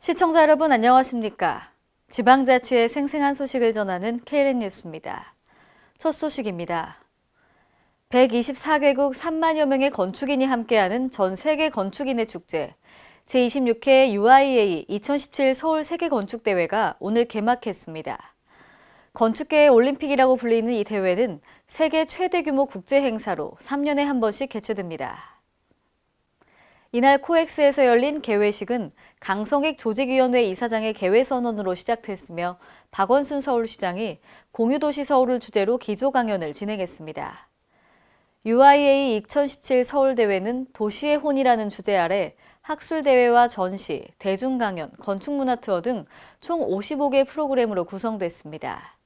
시청자 여러분 안녕하십니까? 지방자치의 생생한 소식을 전하는 KLN 뉴스입니다. 첫 소식입니다. 124개국 3만여 명의 건축인이 함께하는 전 세계 건축인의 축제 제26회 UIA 2017 서울 세계건축대회가 오늘 개막했습니다. 건축계의 올림픽이라고 불리는 이 대회는 세계 최대 규모 국제 행사로 3년에 한 번씩 개최됩니다. 이날 코엑스에서 열린 개회식은 강성익 조직위원회 이사장의 개회 선언으로 시작됐으며 박원순 서울시장이 공유도시 서울을 주제로 기조 강연을 진행했습니다. UIA 2017 서울대회는 도시의 혼이라는 주제 아래 학술대회와 전시, 대중강연, 건축문화 투어 등 총 55개 프로그램으로 구성됐습니다.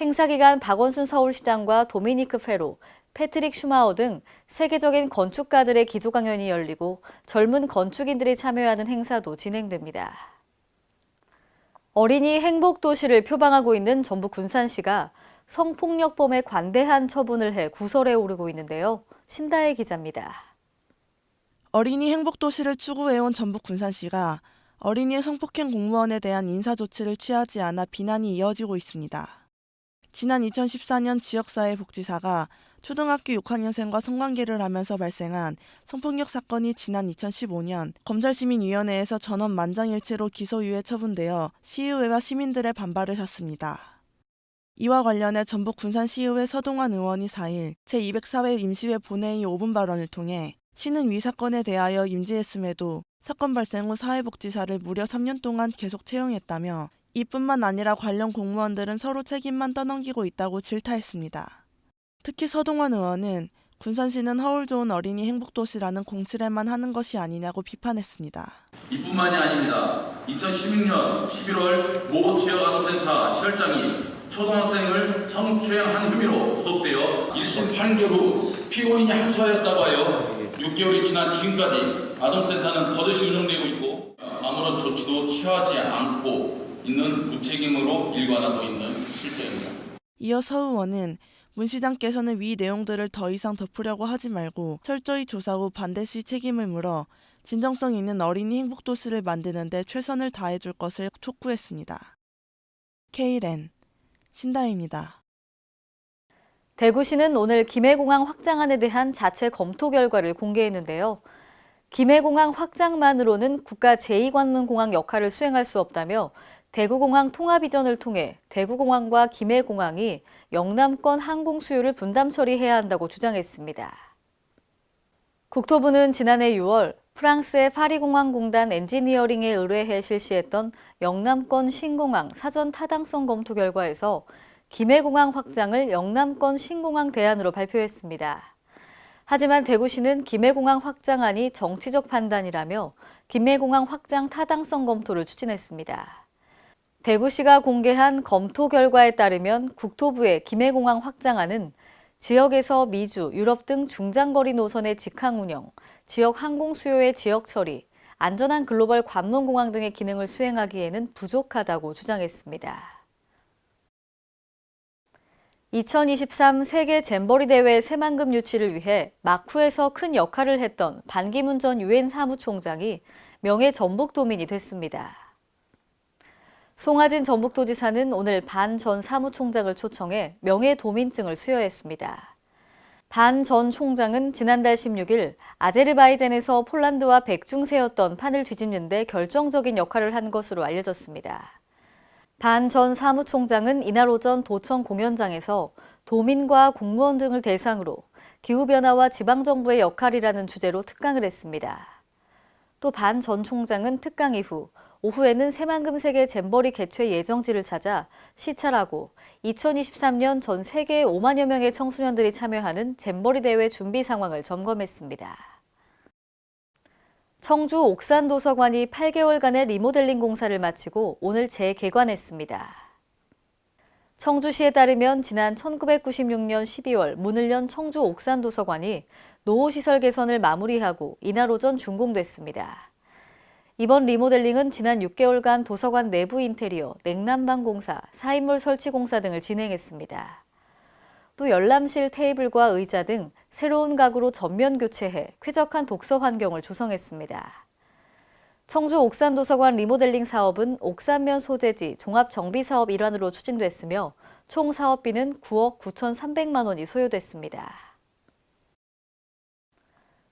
행사 기간 박원순 서울시장과 도미니크 페로, 패트릭 슈마우 등 세계적인 건축가들의 기조 강연이 열리고 젊은 건축인들이 참여하는 행사도 진행됩니다. 어린이 행복도시를 표방하고 있는 전북 군산시가 성폭력범에 관대한 처분을 해 구설에 오르고 있는데요. 신다혜 기자입니다. 어린이 행복도시를 추구해온 전북 군산시가 어린이 성폭행 공무원에 대한 인사조치를 취하지 않아 비난이 이어지고 있습니다. 지난 2014년 지역사회복지사가 초등학교 6학년생과 성관계를 하면서 발생한 성폭력 사건이 지난 2015년 검찰시민위원회에서 전원 만장일치로 기소유예 처분되어 시의회와 시민들의 반발을 샀습니다. 이와 관련해 전북 군산시의회 서동환 의원이 4일 제204회 임시회 본회의 5분 발언을 통해 시는 위 사건에 대하여 임지했음에도 사건 발생 후 사회복지사를 무려 3년 동안 계속 채용했다며 이뿐만 아니라 관련 공무원들은 서로 책임만 떠넘기고 있다고 질타했습니다. 특히 서동환 의원은 군산시는 허울 좋은 어린이 행복도시라는 공칠에만 하는 것이 아니냐고 비판했습니다. 이뿐만이 아닙니다. 2016년 11월 모 지역아동센터 시설장이 초등학생을 성추행한 혐의로 구속되어 1심 판결 후 피고인이 항소하였다고 하여 6개월이 지난 지금까지 아동센터는 버젓이 운영되고 있고 아무런 조치도 취하지 않고 있는 무책임으로 일관하고 있는 실정입니다. 이어 서 의원은 문 시장께서는 위 내용들을 더 이상 덮으려고 하지 말고 철저히 조사 후 반드시 책임을 물어 진정성 있는 어린이 행복도시를 만드는 데 최선을 다해줄 것을 촉구했습니다. KLN 신다혜입니다. 대구시는 오늘 김해공항 확장안에 대한 자체 검토 결과를 공개했는데요. 김해공항 확장만으로는 국가 제2관문공항 역할을 수행할 수 없다며 대구공항 통합 이전을 통해 대구공항과 김해공항이 영남권 항공 수요를 분담 처리해야 한다고 주장했습니다. 국토부는 지난해 6월 프랑스의 파리공항공단 엔지니어링에 의뢰해 실시했던 영남권 신공항 사전 타당성 검토 결과에서 김해공항 확장을 영남권 신공항 대안으로 발표했습니다. 하지만 대구시는 김해공항 확장안이 정치적 판단이라며 김해공항 확장 타당성 검토를 추진했습니다. 대구시가 공개한 검토 결과에 따르면 국토부의 김해공항 확장안은 지역에서 미주, 유럽 등 중장거리 노선의 직항 운영, 지역 항공 수요의 지역 처리, 안전한 글로벌 관문공항 등의 기능을 수행하기에는 부족하다고 주장했습니다. 2023 세계 잼버리 대회 새만금 유치를 위해 마쿠에서 큰 역할을 했던 반기문 전 유엔 사무총장이 명예 전북도민이 됐습니다. 송하진 전북도지사는 오늘 반 전 사무총장을 초청해 명예도민증을 수여했습니다. 반 전 총장은 지난달 16일 아제르바이잔에서 폴란드와 백중세였던 판을 뒤집는 데 결정적인 역할을 한 것으로 알려졌습니다. 반 전 사무총장은 이날 오전 도청 공연장에서 도민과 공무원 등을 대상으로 기후변화와 지방정부의 역할이라는 주제로 특강을 했습니다. 또 반 전 총장은 특강 이후 오후에는 새만금 세계 잼버리 개최 예정지를 찾아 시찰하고 2023년 전 세계 5만여 명의 청소년들이 참여하는 잼버리 대회 준비 상황을 점검했습니다. 청주 옥산도서관이 8개월간의 리모델링 공사를 마치고 오늘 재개관했습니다. 청주시에 따르면 지난 1996년 12월 문을 연 청주 옥산도서관이 노후시설 개선을 마무리하고 이날 오전 준공됐습니다. 이번 리모델링은 지난 6개월간 도서관 내부 인테리어, 냉난방 공사, 사인물 설치 공사 등을 진행했습니다. 또 열람실 테이블과 의자 등 새로운 가구로 전면 교체해 쾌적한 독서 환경을 조성했습니다. 청주 옥산도서관 리모델링 사업은 옥산면 소재지 종합정비사업 일환으로 추진됐으며 총 사업비는 9억 9,300만 원이 소요됐습니다.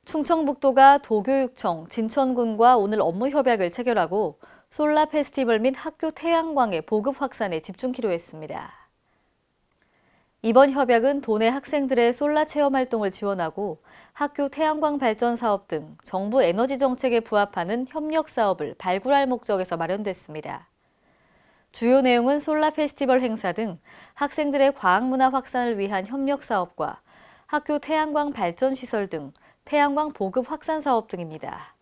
충청북도가 도교육청, 진천군과 오늘 업무 협약을 체결하고 솔라 페스티벌 및 학교 태양광의 보급 확산에 집중키로 했습니다. 이번 협약은 도내 학생들의 솔라 체험 활동을 지원하고 학교 태양광 발전 사업 등 정부 에너지 정책에 부합하는 협력 사업을 발굴할 목적에서 마련됐습니다. 주요 내용은 솔라 페스티벌 행사 등 학생들의 과학 문화 확산을 위한 협력 사업과 학교 태양광 발전 시설 등 태양광 보급 확산 사업 등입니다.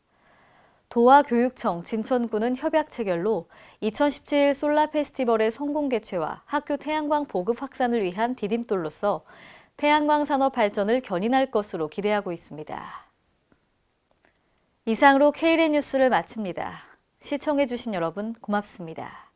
도와 교육청, 진천군은 협약 체결로 2017 솔라 페스티벌의 성공 개최와 학교 태양광 보급 확산을 위한 디딤돌로서 태양광 산업 발전을 견인할 것으로 기대하고 있습니다. 이상으로 K랜 뉴스를 마칩니다. 시청해주신 여러분 고맙습니다.